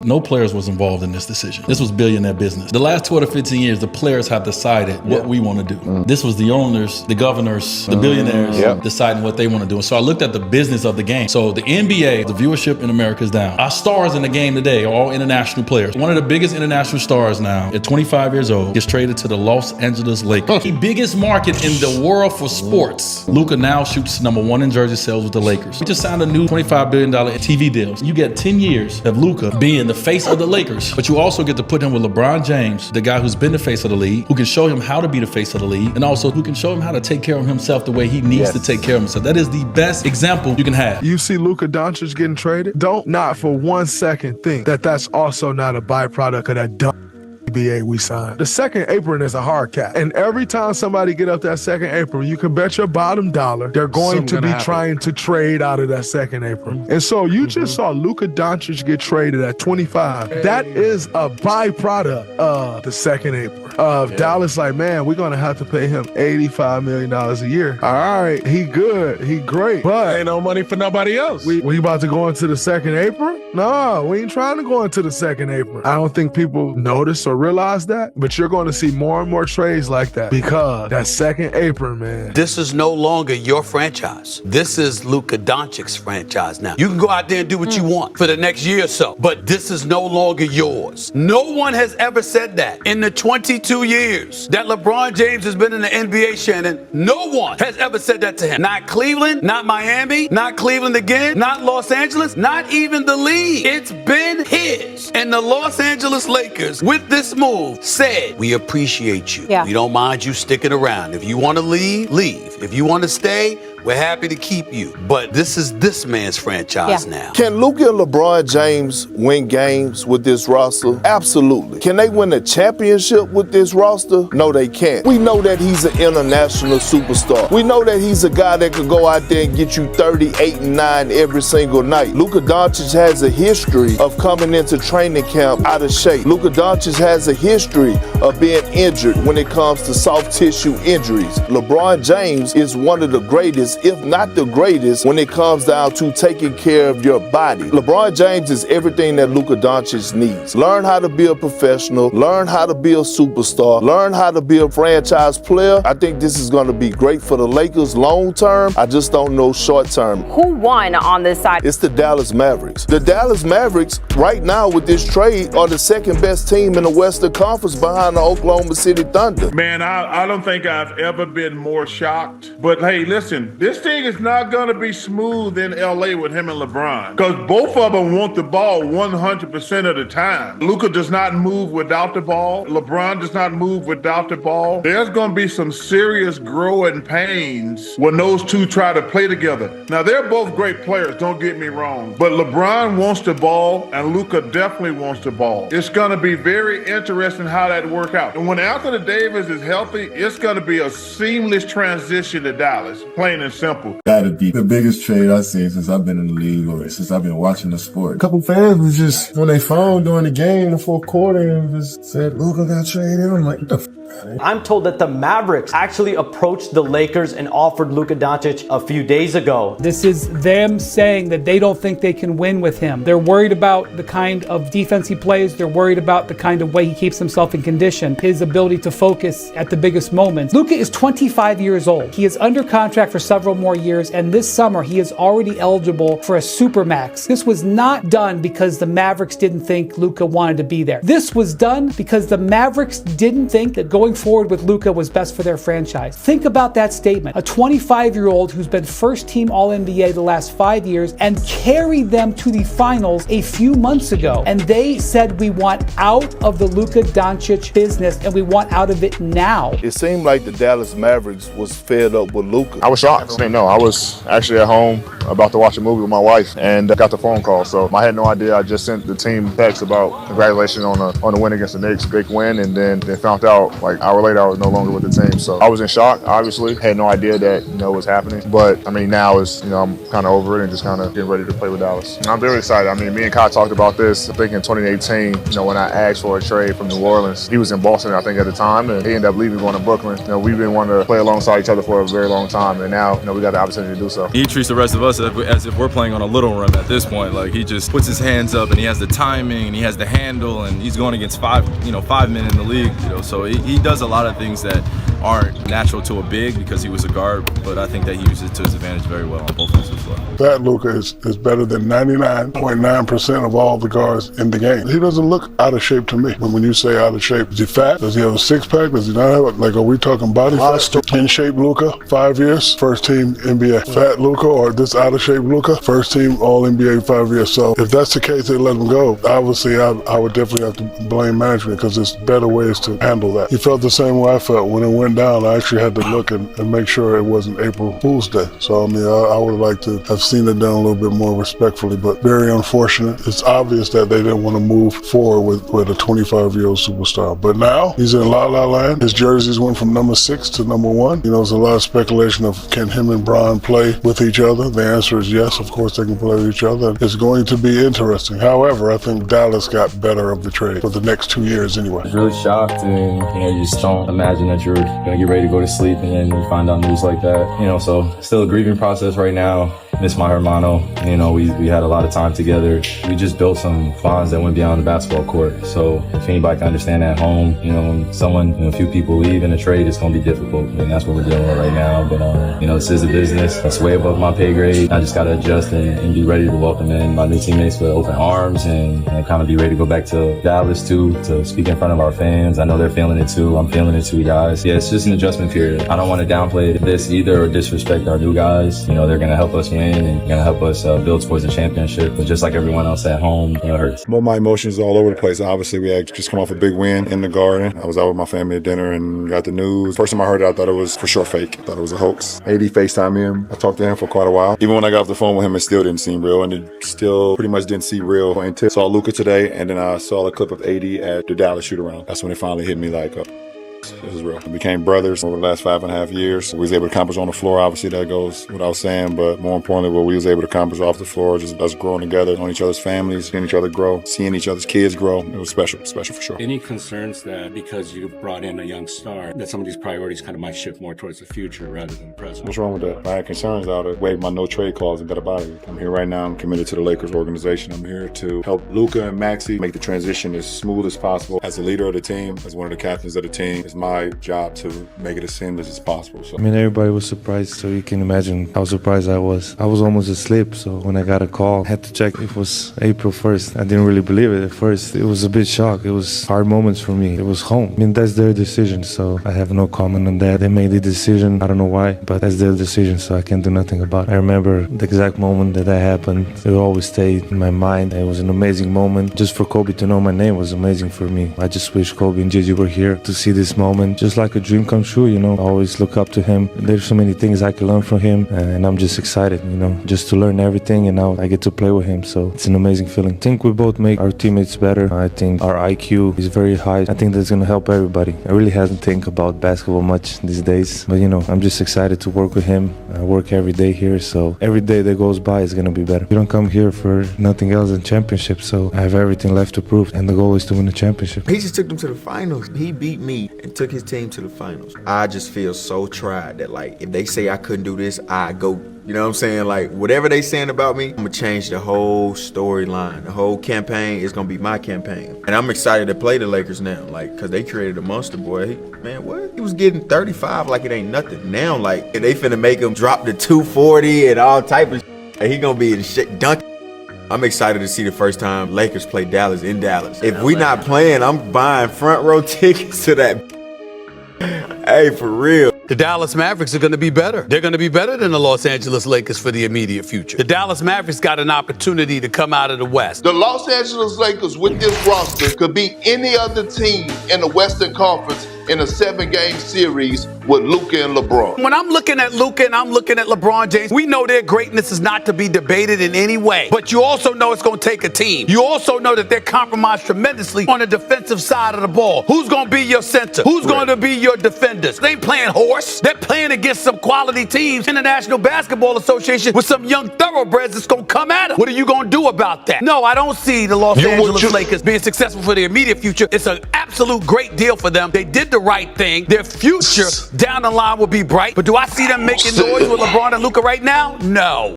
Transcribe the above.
No players was involved in this decision. This was billionaire business. The last 12 to 15 years, the players have decided what we want to do. This was the owners, the governors, the billionaires deciding what they want to do. And so I looked at the business of the game. So the NBA, the viewership in America is down. Our stars in the game today are all international players. One of the biggest international stars now, at 25 years old, gets traded to the Los Angeles Lakers. The biggest market in the world for sports. Luka now shoots #1 in jersey sales with the Lakers. We just signed a new $25 billion TV deal. You get 10 years of Luka being the face of the Lakers, but you also get to put him with LeBron James, the guy who's been the face of the league, who can show him how to be the face of the league, and also who can show him how to take care of himself the way he needs to take care of himself. That is the best example you can have. You see Luka Doncic getting traded? Don't not for 1 second think that that's also not a byproduct of that dumb NBA we signed. The second apron is a hard cap. And every time somebody get up that second apron, you can bet your bottom dollar they're going to be trying to trade out of that second apron. And so you just saw Luka Doncic get traded at 25. That is a byproduct of the second apron. Of Dallas like, man, we're going to have to pay him $85 million a year. All right, he good, he great, but ain't no money for nobody else. We about to go into the second apron? No, we ain't trying to go into the second apron. I don't think people notice or realize that, but you're going to see more and more trades like that because that second apron, man. This is no longer your franchise. This is Luka Doncic's franchise now. You can go out there and do what you want for the next year or so, but this is no longer yours. No one has ever said that in the 22 years that LeBron James has been in the NBA, Shannon. No one has ever said that to him. Not Cleveland, not Miami, not Cleveland again, not Los Angeles, not even the league. It's been his. And the Los Angeles Lakers, with this move, said, we appreciate you. We don't mind you sticking around. If you want to leave, leave. If you want to stay, we're happy to keep you. But this is this man's franchise now. Can Luka and LeBron James win games with this roster? Absolutely. Can they win a championship with this roster? No, they can't. We know that he's an international superstar. We know that he's a guy that could go out there and get you 38 and 9 every single night. Luka Doncic has a history of coming into training camp out of shape. Luka Doncic has a history of being injured when it comes to soft tissue injuries. LeBron James is one of the greatest, if not the greatest, when it comes down to taking care of your body. LeBron James is everything that Luka Doncic needs. Learn how to be a professional, learn how to be a superstar, learn how to be a franchise player. I think this is going to be great for the Lakers long term. I just don't know short term. Who won on this side? It's the Dallas Mavericks. The Dallas Mavericks right now with this trade are the second best team in the Western Conference behind the Oklahoma City Thunder. Man, I don't think I've ever been more shocked. But hey, listen, this thing is not going to be smooth in LA with him and LeBron because both of them want the ball 100% of the time. Luka does not move without the ball. LeBron does not move without the ball. There's going to be some serious growing pains when those two try to play together. Now, they're both great players, don't get me wrong, but LeBron wants the ball and Luka definitely wants the ball. It's going to be very interesting how that work out. And when Anthony Davis is healthy, it's going to be a seamless transition to Dallas, plain and simple. Gotta be the biggest trade I've seen since I've been in the league or since I've been watching the sport. A couple fans was just on their phone during the game in the fourth quarter and just said, Luka got traded. I'm like, what the f***? I'm told that the Mavericks actually approached the Lakers and offered Luka Doncic a few days ago. This is them saying that they don't think they can win with him. They're worried about the kind of defense he plays. They're worried about the kind of way he keeps himself in condition, his ability to focus at the biggest moments. Luka is 25 years old. He is under contract for several more years, and this summer he is already eligible for a supermax. This was not done because the Mavericks didn't think Luka wanted to be there. This was done because the Mavericks didn't think that going forward with Luka was best for their franchise. Think about that statement. A 25-year-old who's been first team All-NBA the last 5 years and carried them to the finals a few months ago. And they said, we want out of the Luka Doncic business and we want out of it now. It seemed like the Dallas Mavericks was fed up with Luka. I was shocked. I didn't know. I was actually at home about to watch a movie with my wife and got the phone call. So I had no idea. I just sent the team text about congratulations on the win against the Knicks, big win, and then they found out like an hour later I was no longer with the team. So I was in shock, obviously. Had no idea that, what was happening. But I mean, now is, I'm kind of over it and just kind of getting ready to play with Dallas. And I'm very excited. I mean, me and Kai talked about this, I think in 2018, when I asked for a trade from New Orleans. He was in Boston, I think, at the time, and he ended up leaving, going to Brooklyn. We've been wanting to play alongside each other for a very long time, and now, we got the opportunity to do so. He treats the rest of us us as if we're playing on a little rim at this point. Like, he just puts his hands up and he has the timing and he has the handle and he's going against five men in the league. So he does a lot of things that aren't natural to a big because he was a guard, but I think that he uses it to his advantage very well on both ends of the floor. That Luka is better than 99.9% of all the guards in the game. He doesn't look out of shape to me. But when you say out of shape, is he fat? Does he have a six-pack? Does he not have it? Like, are we talking body fat? In shape Luka, 5 years, first team NBA. Fat Luka or this out of shape Luka, first team All NBA 5 years. So if that's the case, they let him go. Obviously, I would definitely have to blame management because there's better ways to handle that. He felt the same way I felt when it went down. I actually had to look and make sure it wasn't April Fool's Day. So I mean, I would like to have seen it done a little bit more respectfully, but very unfortunate. It's obvious that they didn't want to move forward with a 25-year-old superstar. But now he's in La La Land. His jerseys went from number 6 to number 1. You know, there's a lot of speculation of can him and Bron play with each other. The answer is yes. Of course, they can play with each other. It's going to be interesting. However, I think Dallas got better of the trade for the next 2 years anyway. I was really shocked, and you just don't imagine that you're gonna get ready to go to sleep and then you find out news like that. So still a grieving process right now. Miss my hermano. We had a lot of time together. We just built some bonds that went beyond the basketball court. So if anybody can understand at home, when a few people leave in a trade, it's gonna be difficult. And that's what we're dealing with right now. But this is a business. That's way above my pay grade. I just gotta adjust and be ready to welcome in my new teammates with open arms and kind of be ready to go back to Dallas too, to speak in front of our fans. I know they're feeling it too. I'm feeling it too, guys. Yeah, it's just an adjustment period. I don't want to downplay this either or disrespect our new guys. They're gonna help us win and gonna help us build towards a championship. But just like everyone else at home, it hurts. Well, my emotions all over the place. Obviously, we had just come off a big win in the Garden. I was out with my family at dinner and got the news. First time I heard it, I thought it was for sure fake. I thought it was a hoax. AD FaceTimed him. I talked to him for quite a while. Even when I got off the phone with him, it still didn't seem real, and it still pretty much didn't seem real until I saw Luka today, and then I saw a clip of AD at the Dallas shoot-around. That's when it finally hit me like, this is real. We became brothers over the last 5.5 years. We was able to accomplish on the floor. Obviously, that goes without saying, but more importantly, what we was able to accomplish off the floor, just us growing together on each other's families, seeing each other grow, seeing each other's kids grow. It was special for sure. Any concerns that because you brought in a young star, that some of these priorities kind of might shift more towards the future rather than the present? What's wrong with that? I had concerns out of waive my no trade clause and got about it. I'm here right now. I'm committed to the Lakers organization. I'm here to help Luka and Maxi make the transition as smooth as possible. As a leader of the team, as one of the captains of the team, it's my job to make it as seamless as possible. So. Everybody was surprised, so you can imagine how surprised I was. I was almost asleep, so when I got a call, I had to check. It was April 1st. I didn't really believe it at first. It was a bit shocked. It was hard moments for me. It was home. That's their decision, so I have no comment on that. They made the decision. I don't know why, but that's their decision, so I can't do nothing about it. I remember the exact moment that happened. It will always stay in my mind. It was an amazing moment. Just for Kobe to know my name was amazing for me. I just wish Kobe and Gigi were here to see this moment. Just like a dream come true, I always look up to him. There's so many things I can learn from him, and I'm just excited, just to learn everything, and now I get to play with him, so it's an amazing feeling. I think we both make our teammates better. I think our IQ is very high. I think that's going to help everybody. I really haven't think about basketball much these days, but I'm just excited to work with him. I work every day here, so every day that goes by is going to be better. We don't come here for nothing else than championship, so I have everything left to prove, and the goal is to win the championship. He just took them to the finals. He beat me and took his team to the finals. I just feel so tried that, if they say I couldn't do this, I go. You know what I'm saying? Whatever they saying about me, I'm gonna change the whole storyline. The whole campaign is gonna be my campaign. And I'm excited to play the Lakers now, cause they created a monster, boy. What? He was getting 35 like it ain't nothing. Now, they finna make him drop to 240 and all type of shit. He gonna be in shit dunking. I'm excited to see the first time Lakers play Dallas in Dallas. If we not playing, I'm buying front row tickets to that. Hey, for real. The Dallas Mavericks are going to be better. They're going to be better than the Los Angeles Lakers for the immediate future. The Dallas Mavericks got an opportunity to come out of the West. The Los Angeles Lakers with this roster could beat any other team in the Western Conference in a 7-game series with Luka and LeBron. When I'm looking at Luka and I'm looking at LeBron James, we know their greatness is not to be debated in any way. But you also know it's going to take a team. You also know that they're compromised tremendously on the defensive side of the ball. Who's going to be your center? Who's going to be your defenders? They ain't playing horse. They're playing against some quality teams in the National Basketball Association with some young thoroughbreds that's going to come at them. What are you going to do about that? No, I don't see the Los Angeles Lakers being successful for the immediate future. It's an absolute great deal for them. They did the right thing. Their future down the line will be bright. But do I see them making noise with LeBron and Luka right now? No.